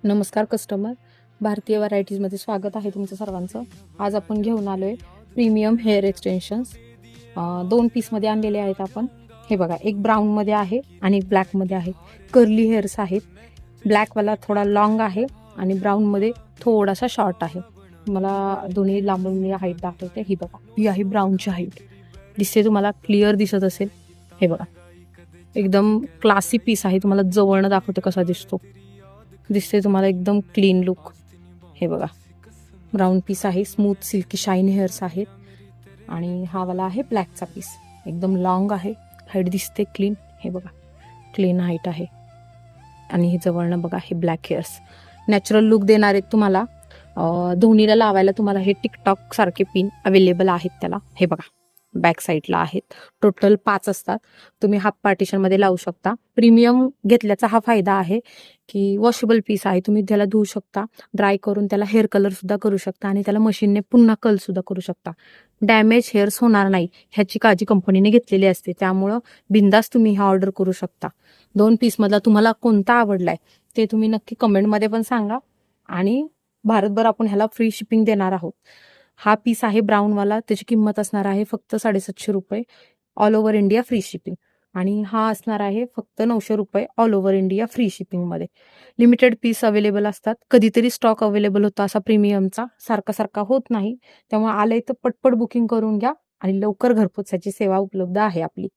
नमस्कार कस्टमर, भारतीय व्हरायटीजमध्ये स्वागत आहे तुमचं सर्वांचं. आज आपण घेऊन आलो आहे प्रीमियम हेअर एक्सटेन्शन्स. 2 पीसमध्ये आणलेले आहेत आपण. हे बघा, एक ब्राऊनमध्ये आहे आणि एक ब्लॅकमध्ये आहे. कर्ली हेअर्स आहेत. ब्लॅकवाला थोडा लॉंग आहे आणि ब्राऊनमध्ये थोडासा शॉर्ट आहे. मला दोन्ही लांबून मी हाईट दाखवते. ही बघा, ही आहे ब्राऊनची हाईट. दिसते तुम्हाला, क्लिअर दिसत असेल. हे बघा, एकदम क्लासी पीस आहे. तुम्हाला जवळनं दाखवते कसा दिसते तुम्हाला, एकदम क्लीन लुक. हे बघा, ब्राऊन पीस आहे, स्मूथ सिल्की शाईन हेअर्स आहेत. आणि हा वाला आहे ब्लॅकचा पीस, एकदम लॉंग आहे, हाईट दिसते क्लीन. हे बघा, क्लीन हाईट आहे. आणि हे जवळनं बघा, हे ब्लॅक हेअर्स नॅचरल लुक देणार आहेत तुम्हाला. दोन्हीला लावायला तुम्हाला हे टिकटॉक सारखे पिन अवेलेबल आहेत त्याला. हे बघा, बॅक साईडला आहेत. टोटल 5 असतात. तुम्ही हाफ पार्टिशनमध्ये लावू शकता. प्रीमियम घेतल्याचा हा फायदा आहे की वॉशेबल पीस आहे. तुम्ही त्याला धुवू शकता, ड्राय करून त्याला हेअर कलर सुद्धा करू शकता आणि त्याला मशीनने पुन्हा कल सुद्धा करू शकता. डॅमेज हेअर्स होणार नाही ह्याची काळजी कंपनीने घेतलेली असते. त्यामुळं बिंदास तुम्ही हा ऑर्डर करू शकता. 2 पीसमधला तुम्हाला कोणता आवडलाय ते तुम्ही नक्की कमेंटमध्ये पण सांगा. आणि भारतभर आपण ह्याला फ्री शिपिंग देणार आहोत. हा पीस आहे ब्राऊनवाला, त्याची किंमत असणार आहे फक्त 750 रुपये, all over India free shipping. आणि हा असणार आहे फक्त 900 रुपये, ऑल ओव्हर इंडिया फ्री शिपिंगमध्ये. लिमिटेड पीस अवेलेबल असतात. कधीतरी स्टॉक अवेलेबल होता असा प्रीमियमचा, सारखा होत नाही. त्यामुळे आलंय तर पटपट बुकिंग करून घ्या आणि लवकर घरपोच सेवा उपलब्ध आहे आपली.